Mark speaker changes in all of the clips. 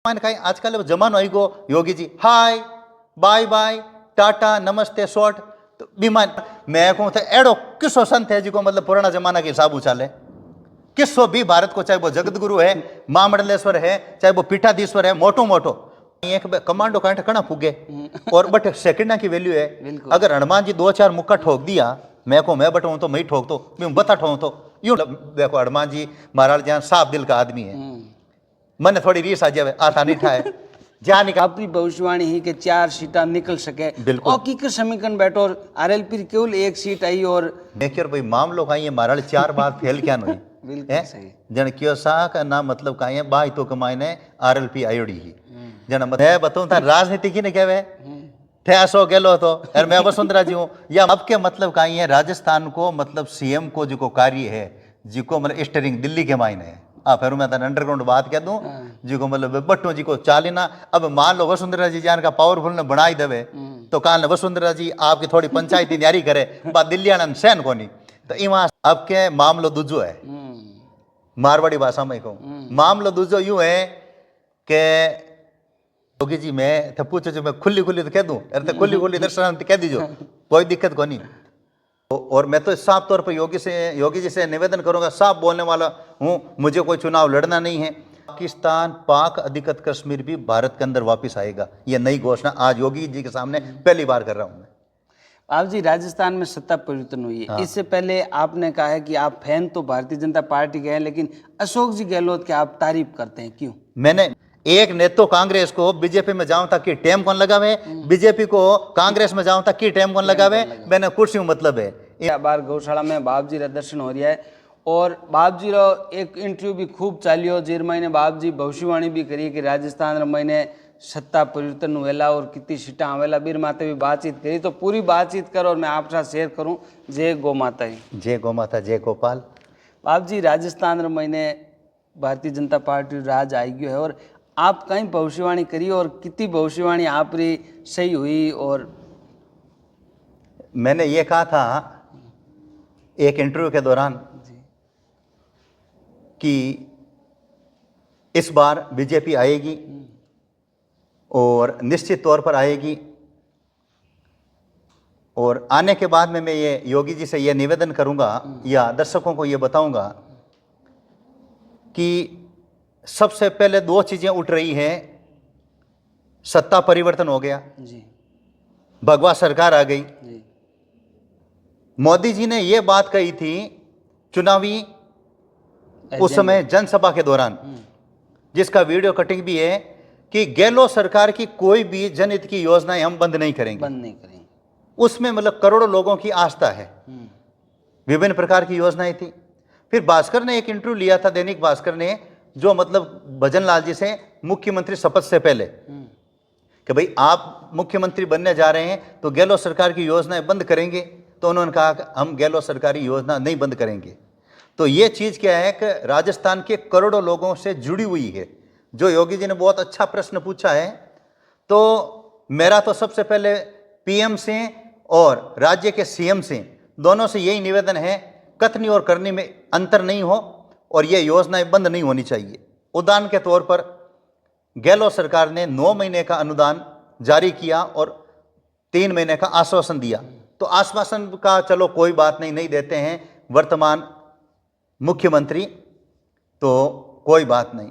Speaker 1: मैंने कहा आजकल जमानो आई गो Yogi ji hi bye bye Tata नमस्ते शॉर्ट तो बीमान मैं कहूँ तो एड़ो किसो संत है जी को मतलब पुराना जमाना के हिसाब उचाले किसो भी भारत को चाहे वो जगत गुरु है महामंडलेश्वर है चाहे वो पीठाधीश्वर है मोटो मोटो एक कमांडो कांटे कणा फूगे और बट सेकंड की वैल्यू है अगर हनुमान जी 2-4 मुक्का ठोक दिया मैं को मैं बटाऊं तो मैं ठोक तो मैं बता ठोक तो यूं देखो हनुमान जी महाराज जहाँ साफ दिल का आदमी है मैंने थोड़ी रीस आ जाए आता नहीं ठाए जहाँ निकल
Speaker 2: आपकी भविष्यवाणी ही के 4 सीटा निकल सके और की समीकरण बैठो और आरएलपी केवल 1 सीट आई और
Speaker 1: देखिए भाई मामलो का ये महाराज 4 बार फेल क्या नहीं
Speaker 2: बिल्कुल सही
Speaker 1: जन क्यों सा का ना मतलब का ये बाई तो कमाईने आरएलपी आयोडी ही जन मैं बताऊं था राजनीति की ने कहवे थे असो गेलो तो और मैं वसुंधरा जी हूं या अब के मतलब का ये राजस्थान को मतलब सीएम को जो कार्य है जिको मतलब स्टीयरिंग दिल्ली के मायने है फिर मैं अंडरग्राउंड बात कह दूं जी को मतलब बट्टो जी को चालीना अब मान लो वसुंधरा जी जान का पावरफुल ने बनाई देवे तो काल वसुंधरा जी आपकी थोड़ी पंचायती तैयारी करे बात दिल्ली आनंद सहन कोनी तो इवा अब के मामलो दूजो है मारवाड़ी भाषा में कहूँ मामलो दूजो यूं है कि योगी जी मैं तो पूछो जो मैं खुली खुली तो कह दूं अरे तो खुली खुली दर्शन कह दीजो कोई दिक्कत को नहीं और मैं तो साफ तौर पर योगी जी से निवेदन करूंगा साफ बोलने वाला हूं मुझे कोई चुनाव लड़ना नहीं है पाकिस्तान पाक अधिकृत कश्मीर भी भारत के अंदर वापस आएगा ये नई घोषणा आज योगी जी के सामने पहली बार कर रहा हूं मैं
Speaker 2: आप जी राजस्थान में सत्ता परिवर्तन हुई है इससे पहले आपने कहा है कि आप फैन तो भारतीय जनता पार्टी के हैं लेकिन अशोक जी गहलोत की आप तारीफ करते हैं क्यों
Speaker 1: मैंने एक ने तो कांग्रेस को बीजेपी में जाऊं तक की टेम कौन लगावे बीजेपी को कांग्रेस में जाऊं तक की टेम कौन लगावे मैंने कुर्सी मतलब है
Speaker 2: बार गौशाला में बाप जी रा दर्शन हो रहा है और बाप जी रो एक इंटरव्यू भी खूब चालियो जिर महीने बाप जी भविष्यवाणी भी करी कि राजस्थान महीने सत्ता परिवर्तन हुएला और कितनी सीटा आवेला बीर माते भी बातचीत करी तो पूरी बातचीत करो और मैं आप साथ शेयर करूं जय गौ माता
Speaker 1: जय गौ माता जय गोपाल
Speaker 2: बाप जी राजस्थान महीने भारतीय जनता पार्टी राज आई गयो है और आप कहीं भविष्यवाणी करी और कितनी भविष्यवाणी आप री सही हुई और
Speaker 1: मैंने ये कहा था एक इंटरव्यू के दौरान कि इस बार बीजेपी आएगी और निश्चित तौर पर आएगी और आने के बाद में मैं ये योगी जी से ये निवेदन करूंगा या दर्शकों को ये बताऊंगा कि सबसे पहले 2 चीजें उठ रही हैं सत्ता परिवर्तन हो गया
Speaker 2: जी
Speaker 1: भगवा सरकार आ गई
Speaker 2: जी
Speaker 1: मोदी जी ने ये बात कही थी चुनावी उस समय जनसभा के दौरान जिसका वीडियो कटिंग भी है कि गहलोत सरकार की कोई भी जनहित की योजनाएं हम बंद नहीं करेंगे उसमें मतलब करोड़ों लोगों की आस्था है विभिन्न प्रकार की योजनाएं थी फिर भास्कर ने एक इंटरव्यू लिया था दैनिक भास्कर ने जो मतलब भजन लाल जी से मुख्यमंत्री शपथ से पहले कि भाई आप मुख्यमंत्री बनने जा रहे हैं तो गहलोत सरकार की योजनाएं बंद करेंगे तो उन्होंने कहा कि हम गहलोत सरकारी योजना नहीं बंद करेंगे तो ये चीज़ क्या है कि राजस्थान के करोड़ों लोगों से जुड़ी हुई है जो योगी जी ने बहुत अच्छा प्रश्न पूछा है तो मेरा तो सबसे पहले पीएम से और राज्य के सीएम से दोनों से यही निवेदन है कथनी और करनी में अंतर नहीं हो और ये योजनाएं बंद नहीं होनी चाहिए उदाहरण के तौर पर गहलोत सरकार ने 9 महीने का अनुदान जारी किया और 3 महीने का आश्वासन दिया तो आश्वासन का चलो कोई बात नहीं देते हैं वर्तमान मुख्यमंत्री तो कोई बात नहीं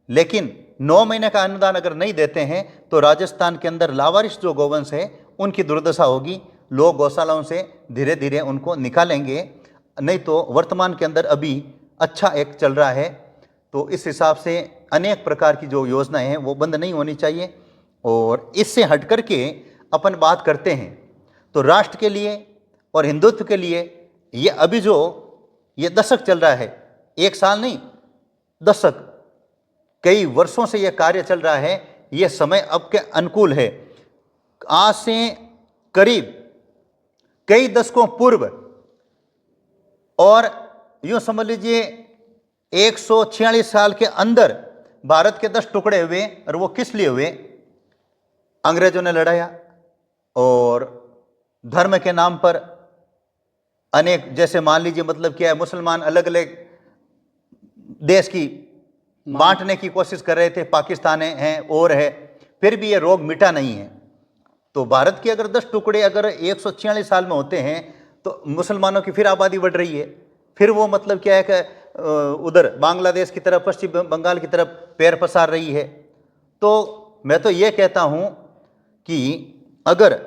Speaker 1: लेकिन 9 महीने का अनुदान अगर नहीं देते हैं तो राजस्थान के अंदर लावारिस जो गौवंश है उनकी दुर्दशा होगी लोग गौशालाओं से धीरे धीरे उनको निकालेंगे नहीं तो वर्तमान के अंदर अभी अच्छा एक चल रहा है तो इस हिसाब से अनेक प्रकार की जो योजनाएं हैं वो बंद नहीं होनी चाहिए और इससे हट कर के अपन बात करते हैं तो राष्ट्र के लिए और हिंदुत्व के लिए ये अभी जो ये दशक चल रहा है 1 साल नहीं दशक कई वर्षों से ये कार्य चल रहा है ये समय अब के अनुकूल है आज से करीब कई दशकों पूर्व और यूं समझ लीजिए 146 साल के अंदर भारत के 10 टुकड़े हुए और वो किस लिए हुए अंग्रेजों ने लड़ाया और धर्म के नाम पर अनेक जैसे मान लीजिए मतलब क्या है मुसलमान अलग अलग देश की बांटने की कोशिश कर रहे थे, पाकिस्तान है और है, फिर भी ये रोग मिटा नहीं है। तो भारत के अगर 10 टुकड़े अगर 146 साल में होते हैं तो मुसलमानों की फिर आबादी बढ़ रही है, फिर वो मतलब क्या है कि उधर बांग्लादेश की तरफ, पश्चिम बंगाल की तरफ पैर पसार रही है। तो मैं तो ये कहता हूँ कि अगर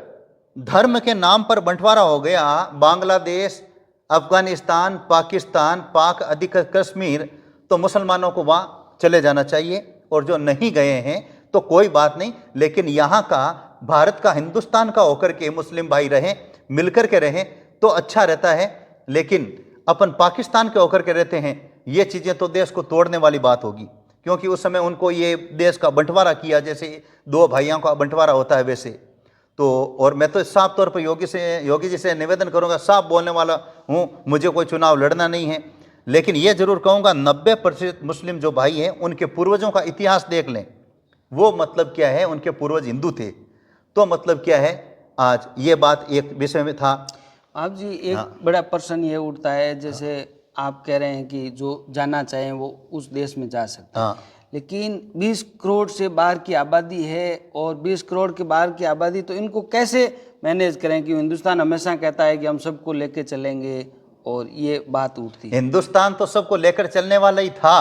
Speaker 1: धर्म के नाम पर बंटवारा हो गया, बांग्लादेश, अफगानिस्तान, पाकिस्तान, पाक अधिकृत कश्मीर, तो मुसलमानों को वहाँ चले जाना चाहिए, और जो नहीं गए हैं तो कोई बात नहीं, लेकिन यहाँ का, भारत का, हिंदुस्तान का होकर के मुस्लिम भाई रहें, मिलकर के रहें तो अच्छा रहता है। लेकिन अपन पाकिस्तान के होकर के रहते हैं, ये चीज़ें तो देश को तोड़ने वाली बात होगी, क्योंकि उस समय उनको ये देश का बंटवारा किया जैसे 2 भाइयों का बंटवारा होता है वैसे। तो और मैं तो साफ तौर पर योगी जी से निवेदन करूंगा, साफ बोलने वाला हूँ, मुझे कोई चुनाव लड़ना नहीं है, लेकिन ये जरूर कहूँगा 90% मुस्लिम जो भाई हैं उनके पूर्वजों का इतिहास देख लें। वो मतलब क्या है, उनके पूर्वज हिंदू थे, तो मतलब क्या है, आज ये बात एक विषय में था।
Speaker 2: आप जी एक बड़ा प्रश्न ये उठता है, जैसे आप कह रहे हैं कि जो जाना चाहें वो उस देश में जा सकते हैं, लेकिन 20 करोड़ से बाहर की आबादी है, और 20 करोड़ के बाहर की आबादी, तो इनको कैसे मैनेज करें? कि हिंदुस्तान हमेशा कहता है कि हम सबको लेके चलेंगे, और ये बात उठती है।
Speaker 1: हिंदुस्तान तो सबको लेकर चलने वाला ही था,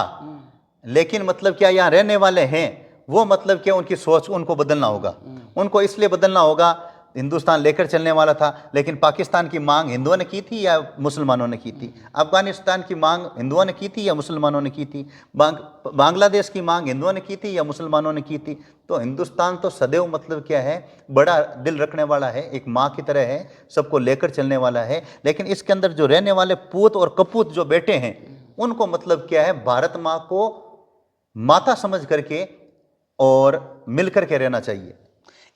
Speaker 1: लेकिन मतलब क्या यहाँ रहने वाले हैं वो मतलब क्या, उनकी सोच उनको बदलना होगा। उनको इसलिए बदलना होगा, हिंदुस्तान लेकर चलने वाला था, लेकिन पाकिस्तान की मांग हिंदुओं ने की थी या मुसलमानों ने की थी? अफगानिस्तान की मांग हिंदुओं ने की थी या मुसलमानों ने की थी? बांग्लादेश की मांग हिंदुओं ने की थी या मुसलमानों ने की थी? तो हिंदुस्तान तो सदैव मतलब क्या है, बड़ा दिल रखने वाला है, एक माँ की तरह है, सबको लेकर चलने वाला है। लेकिन इसके अंदर जो रहने वाले पूत और कपूत जो बेटे हैं, उनको मतलब क्या है, भारत माँ को माता समझ करके और मिल करके रहना चाहिए।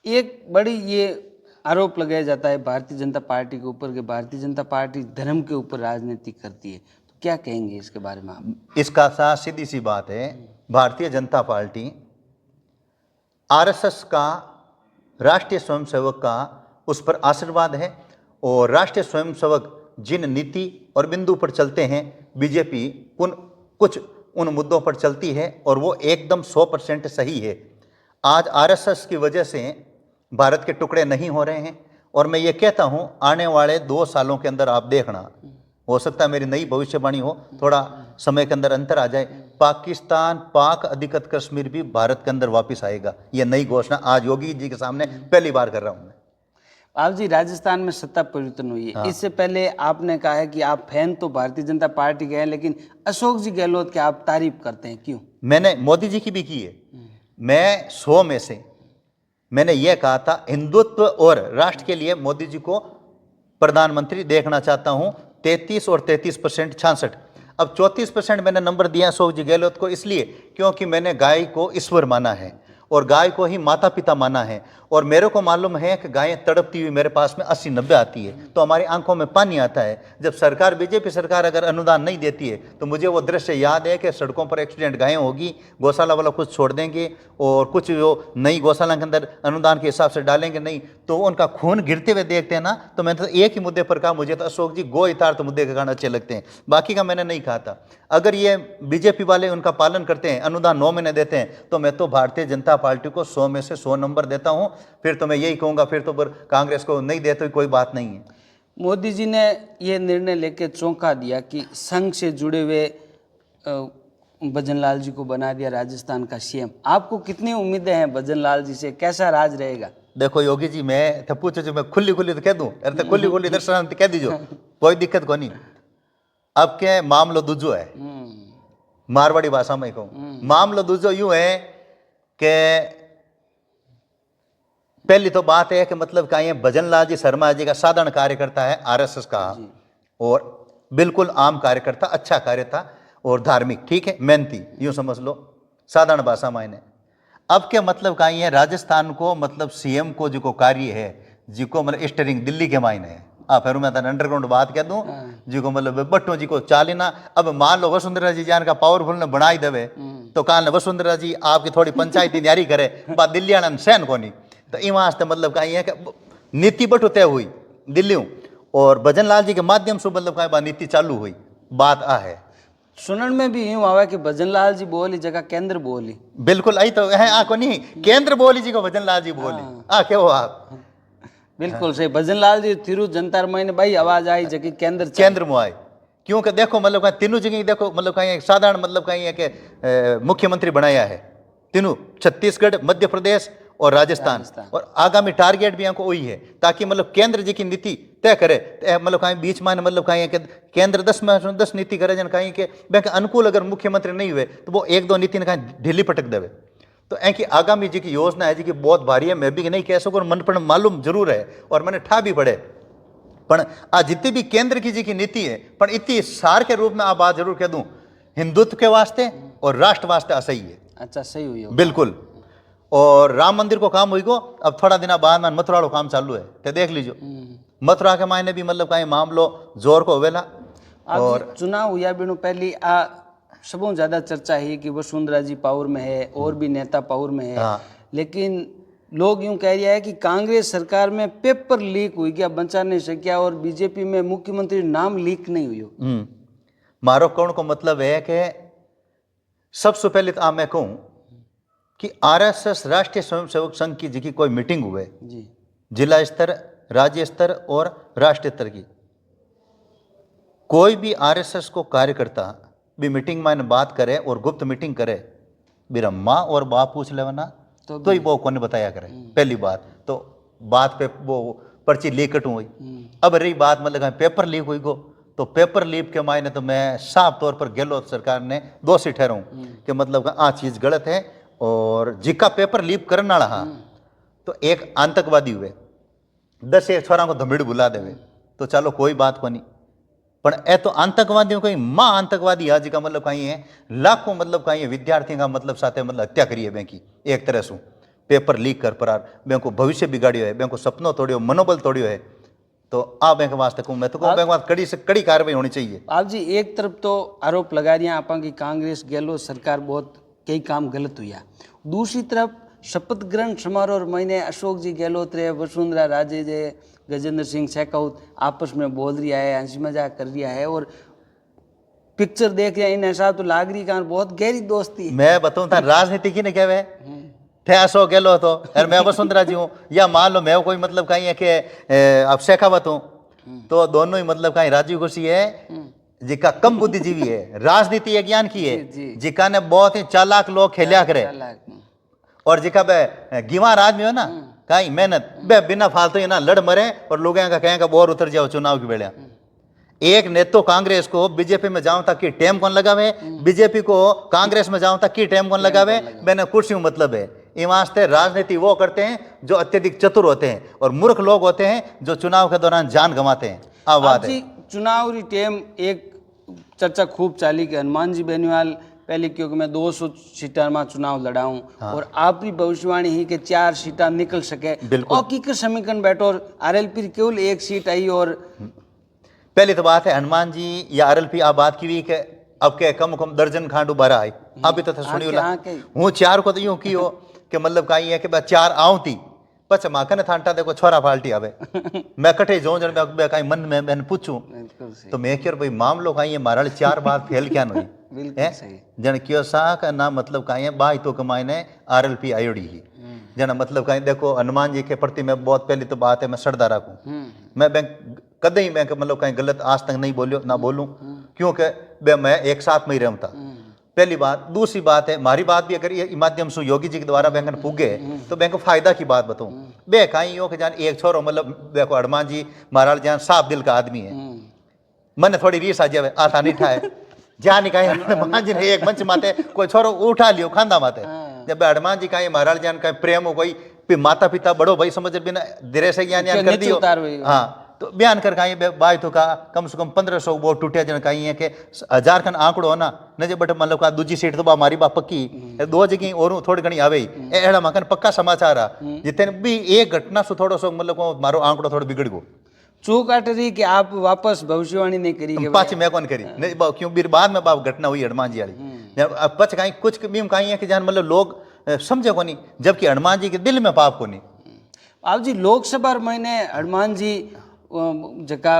Speaker 2: एक बड़ी ये आरोप लगाया जाता है भारतीय जनता पार्टी के ऊपर कि भारतीय जनता पार्टी धर्म के ऊपर राजनीति करती है, तो क्या कहेंगे इसके बारे में आप?
Speaker 1: इसका साथ सीधी सी बात है, भारतीय जनता पार्टी आरएसएस का, राष्ट्रीय स्वयंसेवक का उस पर आशीर्वाद है, और राष्ट्रीय स्वयंसेवक जिन नीति और बिंदु पर चलते हैं, बीजेपी कुछ उन मुद्दों पर चलती है, और वो एकदम 100% सही है। आज आरएसएस की वजह से भारत के टुकड़े नहीं हो रहे हैं, और मैं ये कहता हूँ आने वाले 2 सालों के अंदर आप देखना, हो सकता है मेरी नई भविष्यवाणी हो, थोड़ा समय के अंदर अंतर आ जाए, पाकिस्तान, पाक अधिकृत कश्मीर भी भारत के अंदर वापस आएगा। ये नई घोषणा आज योगी जी के सामने पहली बार कर रहा हूँ मैं।
Speaker 2: आप जी राजस्थान में सत्ता परिवर्तन हुई है, इससे पहले आपने कहा है कि आप फैन तो भारतीय जनता पार्टी के हैं, लेकिन अशोक जी गहलोत की आप तारीफ करते हैं, क्यों?
Speaker 1: मैंने मोदी जी की भी की है। मैं 100 में से मैंने यह कहा था, हिंदुत्व और राष्ट्र के लिए मोदी जी को प्रधानमंत्री देखना चाहता हूं। 33 और 33%, 66, अब 34% मैंने नंबर दिया अशोक जी गहलोत को, इसलिए क्योंकि मैंने गाय को ईश्वर माना है और गाय को ही माता पिता माना है। और मेरे को मालूम है कि गायें तड़पती हुई मेरे पास में 80-90 आती है, तो हमारी आंखों में पानी आता है। जब सरकार, बीजेपी सरकार अगर अनुदान नहीं देती है, तो मुझे वो दृश्य याद है कि सड़कों पर एक्सीडेंट गायें होगी, गौशाला वाला कुछ छोड़ देंगे, और कुछ जो नई गौशाला के अंदर अनुदान के हिसाब से डालेंगे नहीं, तो उनका खून गिरते हुए देखते हैं ना। तो मैंने तो एक ही मुद्दे पर कहा, मुझे तो अशोक जी गो इतार्थ मुद्दे के कारण अच्छे लगते हैं, बाकी का मैंने नहीं कहा था। अगर ये बीजेपी वाले उनका पालन करते हैं, अनुदान 9 महीने देते हैं, तो मैं तो भारतीय जनता पार्टी को 100 में से 100 नंबर देता हूं। फिर तो मैं यही कहूंगा, फिर तो कांग्रेस को नहीं देते कोई बात नहीं है।
Speaker 2: मोदी जी ने ये निर्णय लेके चौंका दिया कि संघ से जुड़े हुए भजनलाल जी को बना दिया राजस्थान का सीएम। आपको कितनी उम्मीदें हैं भजनलाल जी से, कैसा राज रहेगा?
Speaker 1: देखो योगी जी, मैं तो पूछो जो मैं खुली तो कह दूं, अरे तो खुली दर्शन कह दीजो, कोई दिक्कत को नहीं। अब क्या मामलो दूजो है, मारवाड़ी भाषा में कहूँ, मामलो दूजो यूं है कि पहली तो बात है कि मतलब का ये भजनलाल जी शर्मा जी का साधारण कार्यकर्ता है आरएसएस का, और बिल्कुल आम कार्यकर्ता, अच्छा कार्य था और धार्मिक, ठीक है, मेहनती, यूं समझ लो साधारण भाषा मायने। अब क्या मतलब का ये राजस्थान को मतलब सीएम को जो कार्य है, जिको मतलब स्टीयरिंग दिल्ली के मायने है, फिर मैं अंडरग्राउंड बात कह दूं, जिको मतलब बट्टो जी को चालीना। अब मान लो वसुंधरा जी जान का पावरफुल ने बनाई देवे, तो काल वसुंधरा जी आपकी थोड़ी पंचायती तैयारी करे, बात दिल्ली आना सहन को नहीं, तो ई वास्ते मतलब कहीं है कि नीति बटो तय हुई दिल्ली, और भजनलाल जी के माध्यम से मतलब कहीं नीति चालू हुई, बात आ है।
Speaker 2: सुनन में भी यूं आवा कि भजनलाल जी बोली जगह केंद्र बोली।
Speaker 1: बिल्कुल आई तो है आ को नहीं केंद्र बोली जी को भजनलाल जी बोली आ क्या हो आप
Speaker 2: बिल्कुल सही। भजनलाल जी थिरु जनता महीने भाई आवाज आई जगह केंद्र
Speaker 1: केंद्र में आए क्योंकि देखो मतलब कहीं तीनों जगह देखो मतलब कहीं एक साधारण मतलब कहीं है कि मुख्यमंत्री बनाया है तीनों छत्तीसगढ़ मध्य प्रदेश और राजस्थान और आगामी टारगेट भी हमको वही है ताकि मतलब केंद्र जी की नीति तय करे मतलब कहीं बीच में मतलब कहीं कि केंद्र 10 में 10 नीति करे जन कहीं के बैंक अनुकूल अगर मुख्यमंत्री नहीं हुए तो वो एक दो नीति ने कहीं ढीली पटक देवे तो ऐकी आगामी जी की योजना है जी की बहुत भारी है मैं भी नहीं कह सकूँ मन पर मालूम जरूर है और मैंने ठा भी पड़े पर आ जितनी भी केंद्र की जी की नीति है पर इतनी सार के रूप में आप बात जरूर कह दूं हिंदुत्व के वास्ते और राष्ट्र वास्ते असही है।
Speaker 2: अच्छा सही हुई
Speaker 1: बिल्कुल। और राम मंदिर को काम हुई को अब थोड़ा दिन बाद में मथुरा काम चालू है तो देख लीजिए मथुरा के मायने भी मतलब कहीं मामलो जोर को होवेला
Speaker 2: और चुनाव हुआ बिनु पहली आ सबों ज्यादा चर्चा है कि वसुंधरा जी पावर में है और भी नेता पावर में है
Speaker 1: हाँ।
Speaker 2: लेकिन लोग यूं कह रहा है कि कांग्रेस सरकार में पेपर लीक हुई क्या बचा नहीं सकिया और बीजेपी में मुख्यमंत्री नाम लीक नहीं हुई।
Speaker 1: मारो कौन को मतलब है कि सबसे पहले तो मैं कहूं कि आरएसएस राष्ट्रीय स्वयंसेवक संघ की जी की कोई मीटिंग हुए
Speaker 2: जी
Speaker 1: जिला स्तर राज्य स्तर और राष्ट्रीय स्तर की कोई भी आरएसएस को कार्यकर्ता भी मीटिंग में बात करे और गुप्त मीटिंग करे मेरा माँ और बाप पूछ ले ना तो ही वो कौन बताया करे पहली बात तो बात पे वो पर्ची लीक हुई। अब रही बात मतलब पेपर लीक हुई को तो पेपर लीक के मायने तो मैं साफ तौर पर गहलोत सरकार ने दोषी ठहराऊं कि मतलब आ चीज गलत है और जिका पेपर लीक करने वाला हाँ तो एक आतंकवादी हुए 10 एक छोरा को धमिड़ बुला देवे तो चलो कोई बात को नहीं पर ए तो आतंकवादियों कहीं माँ आतंकवादी आज का मतलब कहीं है लाखों मतलब कहीं विद्यार्थियों का मतलब साथे मतलब हत्या करी है बैंक की एक तरह से पेपर लीक कर परार बैंक को भविष्य बिगाड़ियो है बैंक को सपनों तोड़ियो मनोबल तोड़ियो है तो आ बैंक वास्ते कहूँ मैं तो कहूँ बैंक वास्ते कड़ी से कड़ी कार्रवाई होनी चाहिए।
Speaker 2: आप जी एक तरफ तो आरोप लगा रही हैं आप की कांग्रेस गहलोत सरकार बहुत कई काम गलत हुआ दूसरी तरफ शपथ ग्रहण समारोह महीने अशोक जी गहलोत रहे वसुंधरा राजे जे गजेंद्र सिंह शेखावत आपस में बोल रहा है हंसी मजाक कर रहा है और पिक्चर देख रहे हैं इन ऐसा तो लाग रही का बहुत गहरी दोस्ती है।
Speaker 1: मैं बताऊँ था राजनीति की ने कहवे थे अशोक गहलोत हो और मैं वसुंधरा जी हूँ या मान लो मैं कोई मतलब कहीं है कि अब शेखावत हूँ तो दोनों ही मतलब कहीं राजीव खुशी है जिका कम बुद्धिजीवी है राजनीति है ज्ञान की है जिका ने बहुत ही चालाक लोग खेलिया करे और जिका गिवार आदमी हो ना कहीं मेहनत बे बिना फालतू ये ना लड़ मरे और लोगों का कहें का बोर उतर जाओ चुनाव की बेड़िया एक ने तो कांग्रेस को बीजेपी में जाऊं तक की टेम कौन लगावे बीजेपी को कांग्रेस में जाऊं तक की टेम कौन लगावे मैंने कुर्सी मतलब है ये वास्ते राजनीति वो करते हैं जो अत्यधिक चतुर होते हैं और मूर्ख लोग होते हैं जो चुनाव के दौरान जान गंवाते हैं। अब बात है
Speaker 2: चुनाव री टेम एक चर्चा खूब चाली कि हनुमान जी बेनीवाल पहले क्योंकि मैं 200 सीटा में चुनाव लड़ाऊं और आप भी भविष्यवाणी ही के 4 सीटा निकल सके और की समीकरण बैठो और आरएलपी केवल 1 सीट आई और
Speaker 1: पहली तो बात है हनुमान जी या आरएलपी आप बात की हुई कि अब के कम कम दर्जन खांडू बारह आई अभी तो सुनी हूँ 4 को तो यूं की हो कि मतलब कहीं है कि 4 आऊं थी पच माखन थांटा देखो छोरा फाल्टी आवे मैं कटे जो जन मैं कहीं मन में मैंने पूछूं तो मैं क्यों भाई मामलो कहीं है मारा 4 बात फेल क्या नहीं जन क्यों सा का ना मतलब कहीं है बाई तो कमाई ने आरएलपी आयोडी ही जना मतलब कहीं देखो हनुमान जी के प्रति मैं बहुत पहली तो बात है मैं श्रद्धा रखूं मैं बैंक कदे ही मैं मतलब कहीं गलत आज तक नहीं बोलियो ना बोलूं क्योंकि मैं एक साथ में ही रहता पहली बात। दूसरी बात है हमारी बात भी अगर ये माध्यम से योगी जी के द्वारा बैंक पुगे तो बैंक को फायदा की बात बताऊं बे कहीं हो कि जान एक छोरो मतलब देखो हनुमान जी महाराज जान साफ दिल का आदमी है मन थोड़ी रीस आ जाए आता नहीं ठाए जहाँ नहीं कहीं हनुमान जी ने एक मंच माते कोई छोरो उठा लियो खांदा माते जब हनुमान जी कहीं महाराज जान कहीं प्रेम हो कोई माता पिता बड़ो भाई समझ बिना धीरे से ज्ञान कर दियो हाँ तो बयान कर कहीं बाई तो का कम से कम 1500 वोट टूटे जन कहीं है कि 1000 खन आंकड़ो हो ना न जे बट मतलब का दूजी सीट तो बा मारी बा पक्की 2 जगह और थोड़ी घनी आवे एड़ा मकन पक्का समाचार आ जितने भी एक घटना से थोड़ो सो मतलब मारो आंकड़ो थोड़ा बिगड़ गो
Speaker 2: चूक आट रही कि आप वापस भविष्यवाणी नहीं करी
Speaker 1: पाच मैं कौन करी नहीं क्यों बीर बाद में बाप घटना हुई हनुमान जी वाली पच कहीं कुछ बीम कहीं है कि जान मतलब लोग समझे को नहीं जबकि हनुमान जी के दिल में पाप को नहीं।
Speaker 2: आप जी लोकसभा महीने हनुमान जी जका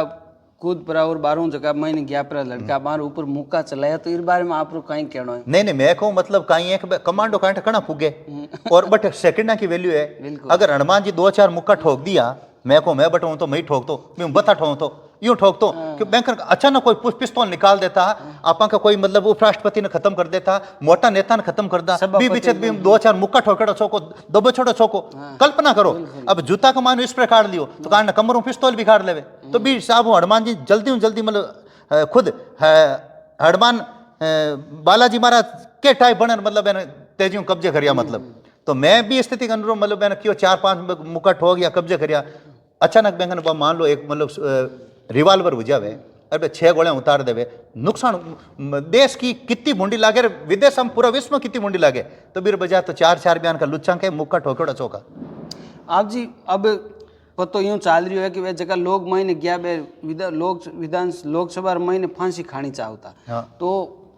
Speaker 2: खुद पर और 12 जगह मैंने गया पर लड़का बार ऊपर मुक्का चलाया, तो इस बारे में आप लोग कहीं कहना है?
Speaker 1: नहीं नहीं, मैं कहूँ मतलब कहीं एक कमांडो कांट कणा पुगे और बट सेकंड की वैल्यू है।
Speaker 2: बिल्कुल।
Speaker 1: अगर हनुमान जी 2-4 मुक्का ठोक दिया, मैं को मैं बटाऊं तो मैं ही ठोक दो, मैं बता ठोक तो यूं ठोक तो कि बैंकर अचानक कोई पिस्तौल निकाल देता, आपा का कोई मतलब उपराष्ट्रपति ने खत्म कर देता, मोटा नेता ने खत्म कर दा, बीच भी 2-4 मुक्का ठोकेड़ो छोको, दबो छोड़ो छोको। कल्पना करो अब जूता का मानो इस प्रकार लियो तो कारण कमरों पिस्तौल भी काट लेवे, तो भी साहब हनुमान जी जल्दी मतलब खुद हनुमान बालाजी महाराज के टाइप बने मतलब मैंने तेजियों कब्जे करिया मतलब। तो मैं भी स्थिति के अनुरूप मतलब मैंने क्यों 4-5 मुक्का ठोक या कब्जे करिया, अचानक बैंकन मान लो एक मतलब रिवाल्वर हो जावे, अरे 6 गोलियां उतार देवे, नुकसान देश की कितनी मुंडी लागे, विदेश हम पूरा विश्व में कितनी मुंडी लागे, तो बीर बजा तो 4-4 बयान का लुच्चा के मुक्का ठोकेड़ा चौका।
Speaker 2: आप जी अब पतो यूं चाल रही है कि वे जगह लोग महीने गया बे लोकसभा महीने फांसी खानी चाहता।
Speaker 1: हाँ।
Speaker 2: तो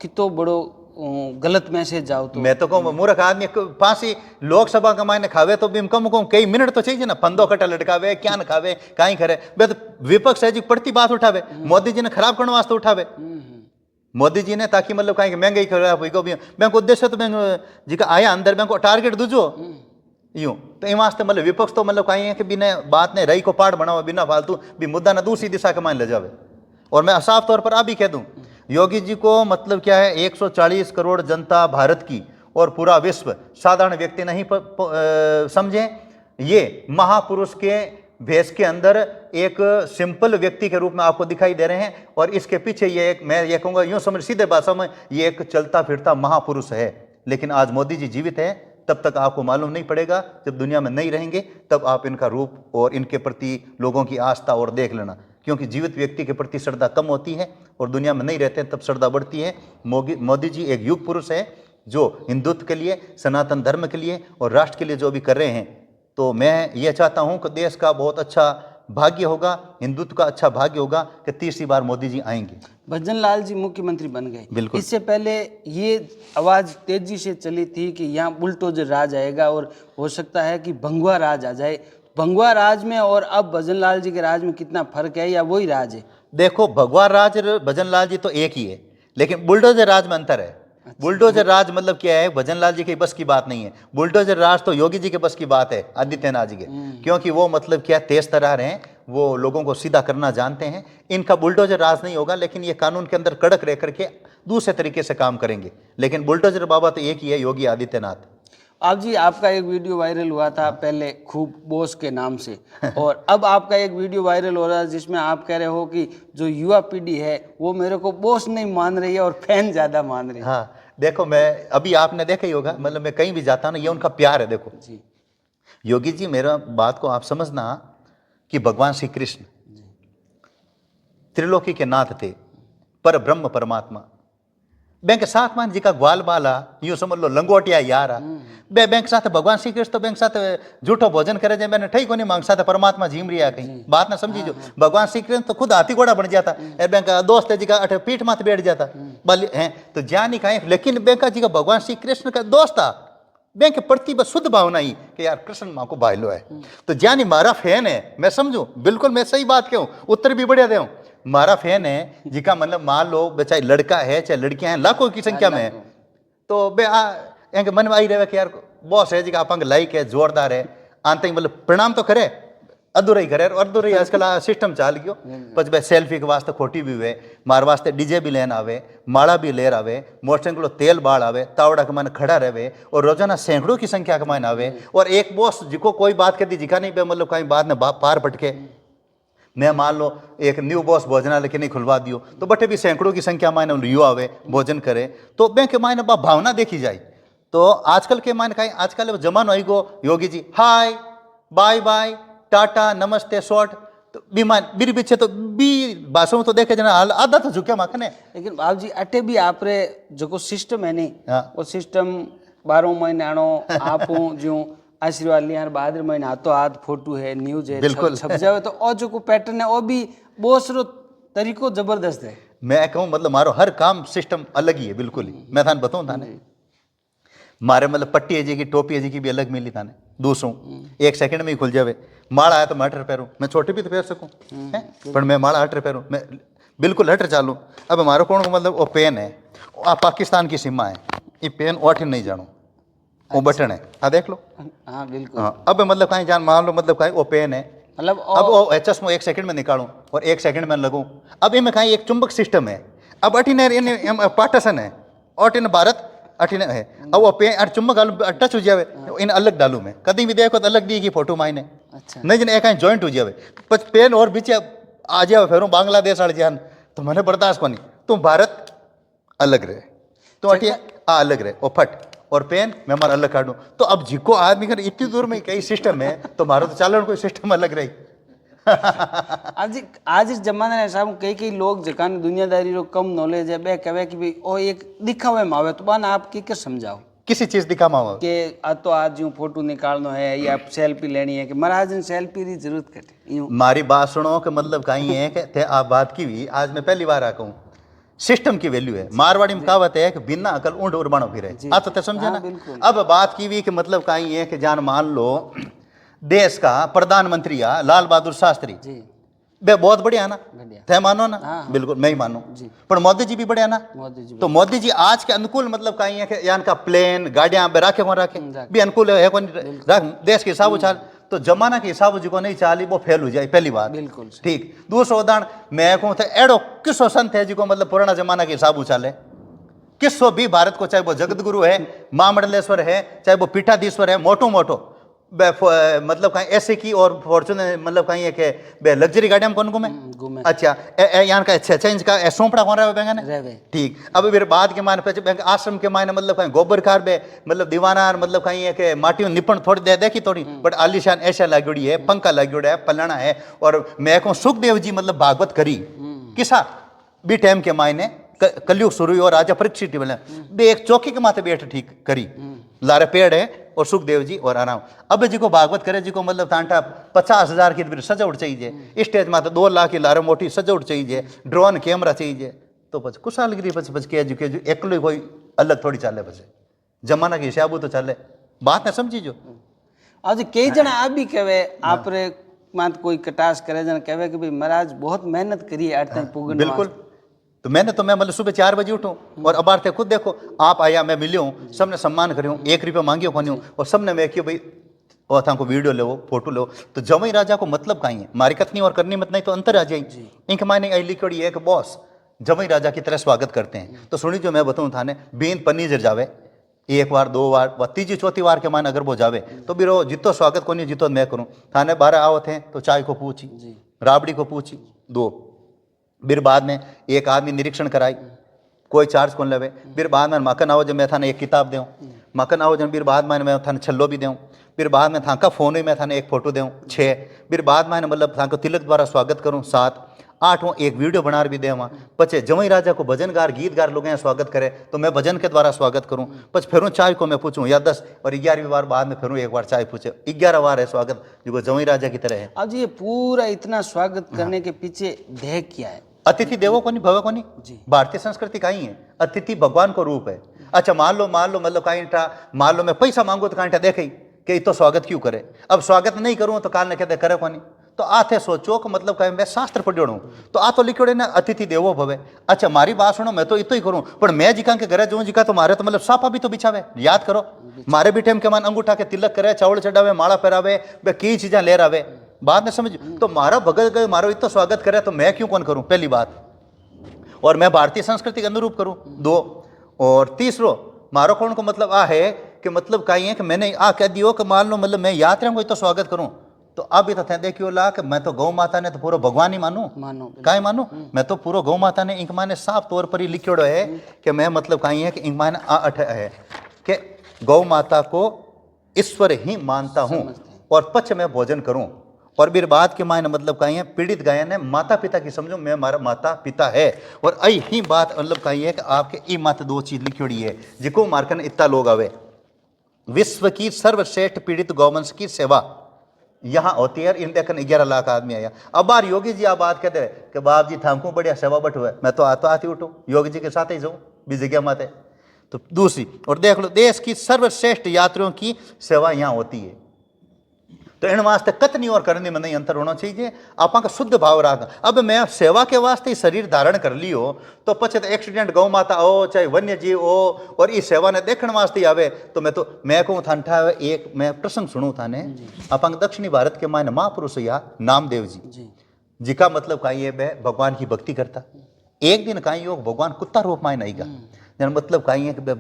Speaker 2: कितो बड़ो गलत मैसेज जाओ तो
Speaker 1: मैं तो कहूँ मूर्ख आदमी फांसी लोकसभा का मायने खावे तो भी कम कई मिनट तो चाहिए ना, फंदो कटा लटकावे क्या न खावे कहीं करे, बे तो विपक्ष है जी पड़ती बात उठावे, मोदी जी ने खराब करने वास्ते उठावे, मोदी जी ने ताकि मतलब कहीं महंगाई खराब हुई को भी बैंक उद्देश्य तो बैंक जी का आया अंदर बैंक टारगेट दूजो यूं, तो इन वास्ते मतलब विपक्ष तो मतलब कहीं है कि बिना बात ने रही को पाड़ बनाओ, बिना फालतू भी मुद्दा ना दूसरी दिशा के मान ले जावे। और मैं साफ तौर पर अभी कह दूं, योगी जी को मतलब क्या है, 140 करोड़ जनता भारत की और पूरा विश्व साधारण व्यक्ति नहीं समझे, ये महापुरुष के भेष के अंदर एक सिंपल व्यक्ति के रूप में आपको दिखाई दे रहे हैं, और इसके पीछे ये एक, मैं ये कहूँगा यूँ समझ सीधे भाषा में, ये एक चलता फिरता महापुरुष है। लेकिन आज मोदी जी जीवित है, तब तक आपको मालूम नहीं पड़ेगा, जब दुनिया में नहीं रहेंगे तब आप इनका रूप और इनके प्रति लोगों की आस्था और देख लेना, क्योंकि जीवित व्यक्ति के प्रति श्रद्धा कम होती है और दुनिया में नहीं रहते हैं तब श्रद्धा बढ़ती है। मोदी जी एक युग पुरुष है जो हिंदुत्व के लिए, सनातन धर्म के लिए और राष्ट्र के लिए जो भी कर रहे हैं। तो मैं ये चाहता हूं कि देश का बहुत अच्छा भाग्य होगा, हिंदुत्व का अच्छा भाग्य होगा कि तीसरी बार मोदी जी आएंगे।
Speaker 2: भजन लाल जी मुख्यमंत्री बन गए,
Speaker 1: बिल्कुल।
Speaker 2: इससे पहले ये आवाज तेजी से चली थी कि यहाँ बुलडोजर राज आएगा और हो सकता है कि भंगुआ राज आ जाए। भंगुआ राज में और अब भजन लाल जी के राज में कितना फर्क है, या वही राज है?
Speaker 1: देखो, भगवा राज भजन लाल जी तो एक ही है, लेकिन बुलडोजर राज में अंतर है। बुलडोजर राज मतलब क्या है, भजन लाल जी के बस की बात नहीं है। बुलडोजर राज तो योगी जी के बस की बात है, आदित्यनाथ जी के, क्योंकि वो मतलब क्या तेज तरार हैं, वो लोगों को सीधा करना जानते हैं। इनका बुलडोजर राज नहीं होगा, लेकिन ये कानून के अंदर कड़क रह करके दूसरे तरीके से काम करेंगे। लेकिन बुलडोजर बाबा तो एक ही है, योगी आदित्यनाथ।
Speaker 2: आप जी, आपका एक वीडियो वायरल हुआ था पहले खूब बोस के नाम से, और अब आपका एक वीडियो वायरल हो रहा है जिसमें आप कह रहे हो कि जो युवा पीढ़ी है वो मेरे को बोस नहीं मान रही है और फैन ज्यादा मान रही है।
Speaker 1: हाँ देखो, मैं अभी आपने देखा ही होगा, मतलब मैं कहीं भी जाता हूँ ना, ये उनका प्यार है। देखो
Speaker 2: जी,
Speaker 1: योगी जी, मेरा बात को आप समझना कि भगवान श्री कृष्ण त्रिलोकी के नाथ थे, पर ब्रह्म परमात्मा। बैंक साथ मान जी का ग्वाल बाला, यूं समझ लो लंगोटिया यारा, बे बैंक साथ भगवान श्री कृष्ण तो बैंक साथ झूठो भोजन करे जाए, मैंने ठीक होनी मांग साथ परमात्मा झीम रिया कहीं बात ना समझी जो। भगवान श्री कृष्ण तो खुद हाथी घोड़ा बन जाता, बैंक दोस्त है जी का अठ पीठ माथ बैठ जाता बल है, तो ज्ञान नहीं खाए। लेकिन बैंक जी का भगवान श्री कृष्ण का दोस्त था, बैंक प्रति बस शुद्ध भावना ही कि यार कृष्ण माँ को भाईलो है, तो ज्ञानी मारा फैन है, मैं समझू बिल्कुल, मैं सही बात कहूँ, उत्तर भी बढ़िया दे मारा फैन है जी का मतलब मान लो चाहे लड़का है चाहे लड़कियां हैं, लाखों की संख्या में है, तो बे इनके मन में आई रहे कि यार बॉस है जी का अपंग लाइक है, जोरदार है, आंते ही मतलब प्रणाम तो करे, अधूरा ही करे, और अधूरा ही आजकल सिस्टम चाल गयो। बस भाई सेल्फी के वास्ते खोटी भी हुए, मार वास्ते डीजे भी लेन आवे, माला भी लेर आवे, मोटरसाइकिल तेल बाढ़ आवे, तावड़ा के माने खड़ा रहे, और रोजाना सैकड़ों की संख्या के माने आवे, और एक बॉस जिको कोई बात कर दी जिका नहीं पे मतलब कहीं बाद में पार पटके, मैं मान लो एक न्यू बॉस भोजनालय के नहीं खुलवा दियो, तो बटे भी सैकड़ों की संख्या मायने युवा आवे भोजन करे, तो बैंक के मायने भावना देखी जाए। तो आजकल के मायने कहीं आजकल जमानो आई गो, Yogi ji hi bye bye Tata नमस्ते शॉर्ट, तो बीमान बीर पीछे तो बी भाषा तो देखे जना आधा तो झुके माखने।
Speaker 2: लेकिन बाबू जी अटे भी आप रे जो सिस्टम है नहीं,
Speaker 1: हाँ।
Speaker 2: वो सिस्टम 12 महीने आनो आप जो आशीर्वाद लिया बहादुर महीने हाथों हाथ फोटो है, न्यूज है,
Speaker 1: बिल्कुल
Speaker 2: छप जावे, तो और जो को पैटर्न है वो भी बोस रो तरीको जबरदस्त है।
Speaker 1: मैं कहूँ मतलब मारो हर काम सिस्टम अलग ही है, बिल्कुल ही। मैं थाने बताऊँ थाने मारे मतलब पट्टी है जी की, टोपी है जी की भी अलग मिली थाने, दूसरों 1 सेकंड में ही खुल जावे। माड़ा है तो मैं अटर पैरूँ, मैं छोटे भी तो पैर सकूँ हैं, पर मैं माड़ा अटर पैरूँ, मैं बिल्कुल अटर चालू। अब हमारा कौन को मतलब वो पेन है, पाकिस्तान की सीमा है, ये पेन ओठिन नहीं जानो, वो बटन है, हाँ देख लो।
Speaker 2: हाँ बिल्कुल।
Speaker 1: हाँ, अब मतलब कहीं जान मान लो मतलब कहीं वो पेन है,
Speaker 2: मतलब
Speaker 1: अब वो चश्मो 1 सेकंड में निकालूं और 1 सेकंड में लगूं। अब इनमें कहीं एक चुंबक सिस्टम है, अब अठिन पार्टीशन है, अठिन भारत अठिन है, अब वो पेन और चुंबक टच हो जावे, इन अलग डालू में कभी भी देखो तो अलग दी की फोटो मायने
Speaker 2: अच्छा
Speaker 1: नहीं जन एक जॉइंट हो जावे, पच पेन और बीच आ जावे फिर बांग्लादेश वाले जान तो मैंने बर्दाश्त को नहीं, तुम भारत अलग रहे तो अटिया आ अलग रहे वो फट और पेन मैं हमारा अलग काटूं। तो अब जिको आदमी कर इतनी दूर में कई सिस्टम है तो मारो तो चालन कोई सिस्टम अलग रही।
Speaker 2: आज इस जमाने में साहब कई कई लोग जकान दुनियादारी रो कम नॉलेज है बे कहे कि भाई ओ एक दिखावे में आवे तो बान आप के समझाओ
Speaker 1: किसी चीज दिखामा हो
Speaker 2: कि आ तो आज यूं फोटो निकालनो है या सेल्फी लेनी है कि महाराज ने सेल्फी की जरूरत कटे यूं
Speaker 1: मारी बात सुनो कि मतलब कहीं है कि थे आप बात की भी आज मैं पहली बार आका हूँ। सिस्टम की वैल्यू है, मारवाड़ी में कहावत है कि बिना अकल ऊंट उड़बानो फिरे, आ तो समझे ना। अब बात की भी कि मतलब कहीं है कि जान मान लो देश का प्रधानमंत्री आ लाल बहादुर शास्त्री
Speaker 2: जी
Speaker 1: बे बहुत बढ़िया ना,
Speaker 2: बढ़िया
Speaker 1: थे मानो ना
Speaker 2: हाँ।
Speaker 1: बिल्कुल मैं ही मानू,
Speaker 2: जी
Speaker 1: पर मोदी जी भी बढ़िया ना।
Speaker 2: मोदी जी
Speaker 1: तो मोदी जी आज के अनुकूल मतलब कहीं है कि यान का प्लेन गाड़ियां बे राखे कौन राखे भी अनुकूल है कौन राख देश के हिसाब चाल तो जमाना के हिसाब जो नहीं चाली वो फेल हो जाए पहली बात
Speaker 2: बिल्कुल
Speaker 1: ठीक। दूसरा उदाहरण मैं कहूँ तो एड़ो किसो संत है जिको मतलब पुराना जमाना के हिसाब चाले किसो भी भारत को चाहे वो जगत गुरु है मां मंडलेश्वर है चाहे वो पीठाधीश्वर है मोटो मोटो मतलब कहीं ऐसे की और फॉर्चूनर मतलब कहीं है कि लग्जरी गाड़ी में कौन घूमे अच्छा यहाँ का 6 इंच का सोपड़ा कौन रहे बेंगन ठीक। अब फिर बाद के मायने पे आश्रम के मायने मतलब कहीं गोबर कार बे मतलब दीवाना मतलब कहीं है कि माटी निपण थोड़ी दे देखी थोड़ी बट आलिशान ऐसा लागोड़ी है पंखा लागोड़ा है पलना है। और मैं कहूँ सुखदेव जी मतलब भागवत करी किसा भी टाइम के मायने कलयुग शुरू और राजा परीक्षित बने बे एक चौकी के माथे बैठ ठीक करी लारे पेड़ है और सुखदेव जी और आराम। अब जी को भागवत करे जी को मतलब तांटा 50,000 की सजावट चाहिए स्टेज में तो 2 लाख की लारे मोटी सजावट चाहिए ड्रोन कैमरा चाहिए तो बस कुछ साल गिरी बस के एकलो कोई अलग थोड़ी चाले बस जमाना के हिसाब तो चले बात ना समझी जो।
Speaker 2: आज कई जना आप भी कहे आप रे मात कोई कटाश करे जन कहे कि भाई महाराज बहुत मेहनत करी है आज तक पुगन
Speaker 1: बिल्कुल। तो मैं मतलब सुबह 4 बजे उठूं और अब आरते खुद देखो आप आया मैं मिलियो सबने सम्मान करूँ 1 रुपया मांगियो कोनी और सबने मैं क्यों भाई और था को वीडियो लो फोटो लो तो जमई राजा को मतलब कहीं है मारी कथनी और करनी मत नहीं तो अंतर आ जाए इनके मायने आई लिखड़ी है कि बॉस जमई राजा की तरह स्वागत करते हैं। तो सुनी जो मैं बताऊँ थाने बीन पन्नी जर जावे 1 बार 2 बार व तीजी चौथी बार के मायने अगर वो जावे तो भी रो जितो स्वागत को नहीं जितो मैं करूँ थाने 12 आओ थे तो चाय को पूछी राबड़ी को पूछी 2 फिर बाद में एक आदमी निरीक्षण कराई कोई चार्ज कौन लवे फिर बाद में मकन आओ जब मैं थाने एक किताब दूँ मकन आओ जब फिर बाद में मैं थाने छल्लो भी दूँ फिर बाद में था का फोन ही मैं थाने एक फोटो दूँ 6 फिर बाद में मतलब था को तिलक द्वारा स्वागत करूँ 7 8 एक वीडियो बना भी दे वहाँ पचे जमई राजा को भजन गार गीत गार लोग स्वागत करे तो मैं भजन के द्वारा स्वागत करूँ पच फिर चाय को मैं पूछूँ या 10 और 11वीं बार बाद में फिर 1 बार चाय पूछे 11 बार है स्वागत जो जमई राजा की तरह है।
Speaker 2: अब ये पूरा इतना स्वागत करने के पीछे ध्येय क्या है?
Speaker 1: अतिथि देवो कोनी भव कोनी भारतीय संस्कृति कहीं है अतिथि भगवान को रूप है। अच्छा मान लो मतलब कहीं मान लो मैं पैसा मांगू तो कहीं देखे कि तो स्वागत क्यों करे अब स्वागत नहीं करूँ तो काल ने कहते करे कोनी तो आथे सोचो कि मतलब कहीं मैं शास्त्र पढ़ो तो आ तो लिखोड़े ना अतिथि देवो भवे। अच्छा मारी बात सुनो मैं तो इतो ही करूँ पर मैं जिका के घर जो जिका तो मारे तो मतलब साफा भी तो बिछावे याद करो मारे भी टाइम के मान अंगूठा के तिलक करे चावल चढ़ावे माला पहरावे वे कई चीजें ले रहे बात नहीं समझ तो मारा भगत गए मारो इतो स्वागत करे तो मैं क्यों कौन करूं पहली बात और मैं भारतीय संस्कृति के अनुरूप करूं 2 और तीसरो मारो कौन को मतलब आ है कि मतलब कहीं है कि मैंने आ कह दियो कि मान लो मतलब मैं यात्रा को इतो स्वागत करूं तो अब तो थे देखियो ला कि मैं तो गौ माता ने तो पूरा भगवान ही मानू काहे मानू मैं तो पूरा गौ माता ने इंक माने साफ तौर पर ही लिखियोड़ो है कि मैं मतलब कहीं है कि इंक माने अठ है कि गौ माता को ईश्वर ही मानता हूँ और पच में भोजन करूं और फिर बात के मायने मतलब कहीं है पीड़ित गायन है माता पिता की समझो मैं हमारा माता पिता है और आई ही बात मतलब कहीं है कि आपके ई मात्र 2 चीज लिखी है जिको मारकन इतना लोग आवे विश्व की सर्वश्रेष्ठ पीड़ित गौवंश की सेवा यहाँ होती है इन देखन 11 लाख आदमी आया। अब बार योगी जी आप बात कहते हैं कि बाप जी थामको बढ़िया सेवा बट हुआ मैं तो आती उठूँ योगी जी के साथ ही जाऊँ भी जगह माते तो दूसरी और देख लो देश की सर्वश्रेष्ठ यात्रियों की सेवा यहाँ होती है तो इन वास्ते कतनी और करने में नहीं अंतर होना चाहिए। आपा का शुद्ध भाव रहा। अब मैं सेवा के वास्ते ही शरीर धारण कर लियो तो पछे तो एक्सीडेंट गौ माता हो चाहे वन्य जीव हो और इस सेवा ने देखने वास्ते ही आवे तो मैं कहूँ था एक मैं प्रसंग सुनूँ थाने। आपा दक्षिणी भारत के मायने महापुरुष या नामदेव जी जी का मतलब कहीं है भगवान की भक्ति करता। एक दिन कहीं योग भगवान कुत्ता रूप में नहीं गा मतलब कहीं है कि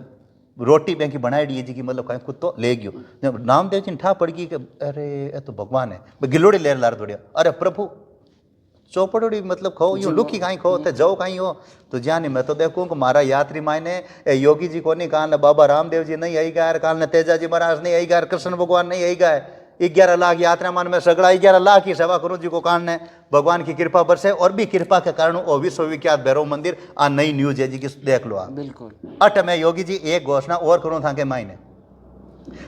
Speaker 1: रोटी बैंकी बनाई दी जी की मतलब कहीं कुत्तो ले गयो। जब नामदेव जी ने ठा पड़ गई कि अरे ये तो भगवान है गिलोड़ी लेर लार दौड़िया अरे प्रभु चौपड़ोड़ी मतलब खो यूँ लुकी कहीं खो तो जाओ कहीं हो तो जानी मैं तो देखूँ कि मारा यात्री मायने योगी जी को नहीं कहा न बाबा रामदेव जी नहीं आई गाय काल न तेजा जी महाराज नहीं आई गाय कृष्ण भगवान नहीं आई गाय 11 लाख यात्रा मान में सगड़ा 11 लाख की सेवा करूँ जी को कारण ने भगवान की कृपा बरसे और भी कृपा के कारण वो विश्वविख्यात भैरव मंदिर आ नई न्यूज है जी की देख लो आप।
Speaker 2: बिल्कुल
Speaker 1: अट मैं योगी जी एक घोषणा और करूँ था के मायने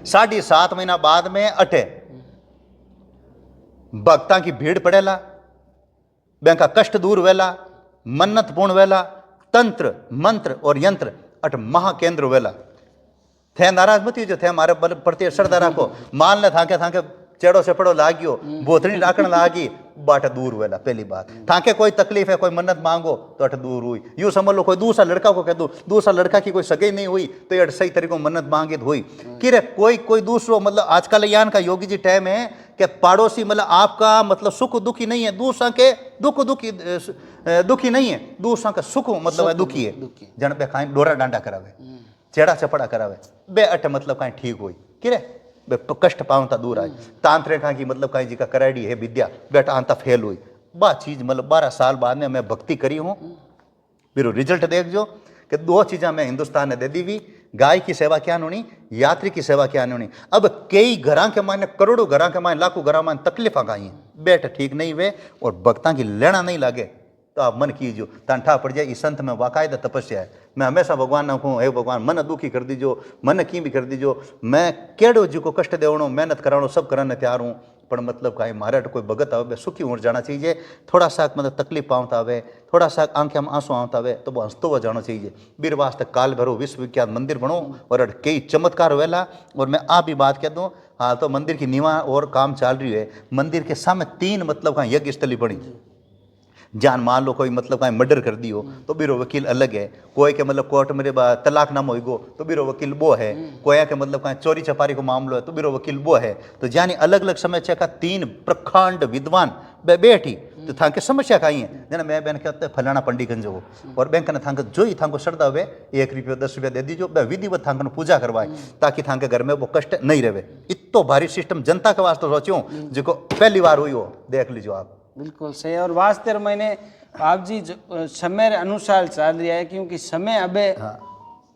Speaker 1: 7.5 महीना बाद में अटे भक्ता की भीड़ पड़ेला बैंका कष्ट दूर वेला मन्नत पूर्ण वेला तंत्र मंत्र और यंत्र अट महाकेंद्र वेला थे नाराज मत जो थे हमारे प्रति श्रद्धा राखो मान ले थाके थाके चेड़ो सेपड़ो लागियो बोतनी राखण लागी बाट दूर वेला पहली बात थाके कोई तकलीफ है कोई मन्नत मांगो तो अट दूर हुई यूं समझ लो कोई दूसरा लड़का को कह दो दूसरा लड़का की कोई सगाई नहीं हुई तो ये सही तरीके मन्नत मांगी हुई कि रे कोई दूसरो मतलब आजकल यान का योगी जी टाइम है कि पड़ोसी मतलब आपका मतलब सुख दुखी नहीं है दूसरा के दुखी नहीं है दूसरा का सुख मतलब है दुखी है जन पे खाई डोरा डांडा करावे चेड़ा चपड़ा करावे बे अट मतलब कहीं ठीक हुई कि रे बे कष्ट पाऊँ दूर आई तांत्रिक की मतलब कहीं जी का कराड़ी है विद्या बेटा आंता फेल हुई बा चीज मतलब 12 साल बाद में मैं भक्ति करी हूँ मेरे रिजल्ट देख जो कि 2 चीज़ें मैं हिंदुस्तान ने दे दी हुई गाय की सेवा क्या होनी यात्री की सेवा क्या होनी। अब कई घरा के मायने करोड़ों घरा के मायने लाखों घरा मायने तकलीफ आ गई हैं बेटा ठीक नहीं हुए और भक्ता की लेना नहीं लागे तो आप मन कीजिए तंठा पड़ जाए इस संत में वाकायदा तपस्या है। मैं हमेशा भगवान ना कहूँ हे भगवान मन दुखी कर दीजो मन की भी कर दीजो मैं केड़ो जी को कष्ट देवणो मेहनत कराणो सब करने तैयार हूँ पर मतलब कहीं मारे कोई भगत आवे सुखी हो जाना चाहिए थोड़ा सा मतलब तकलीफ पाँव आवे थोड़ा सा आंखें में आंसू आवता आवे तो वो हंसतो हुआ जाना चाहिए। बीर वास्ते काल भरो विश्वविख्यात मंदिर बनो और कई चमत्कार हुएला और मैं आप भी बात कह दूँ हाँ तो मंदिर की नीवा और काम चल रही है मंदिर के सामने 3 मतलब कहीं यज्ञ स्थली बनी जान मान लो कोई मतलब कहीं मर्डर कर दियो तो बीरो वकील अलग है कोई के मतलब कोर्ट में तलाक नाम होगो तो बीरो वकील वो है कोई के मतलब कहीं चोरी चपारी को मामलो है तो बीरो वकील वो है तो जानी अलग अलग समस्या का 3 प्रखंड विद्वान बैठी तो थाके समस्या कहीं है जना मैं बहन कहते फलाना पंडितगंज हो और बैंक ने थाके जो ही थाको श्रद्धा हुए 1 रुपया 10 रुपया दे दीजो विधिवत थाकन पूजा करवाए ताकि थाके घर में वो कष्ट नहीं रहे। इतो भारी सिस्टम जनता के वास्ते सोचो जो पहली बार हुई हो देख लीजिए आप।
Speaker 2: बिल्कुल सही और वास्तव मैंने आप जी समय अनुसार चल रहा है क्योंकि समय अबे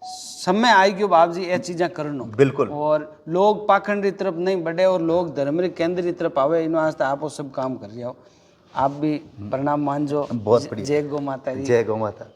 Speaker 2: समय आई क्यों बाप जी ये चीज़ें करनो
Speaker 1: बिल्कुल
Speaker 2: और लोग पाखंडी तरफ नहीं बढ़े और लोग धर्म केंद्र की तरफ आवे इन वास्ते आप वो सब काम कर रहे हो आप भी प्रणाम मान जो
Speaker 1: बहुत बढ़िया
Speaker 2: जय गौ माता जी
Speaker 1: जय गौ माता।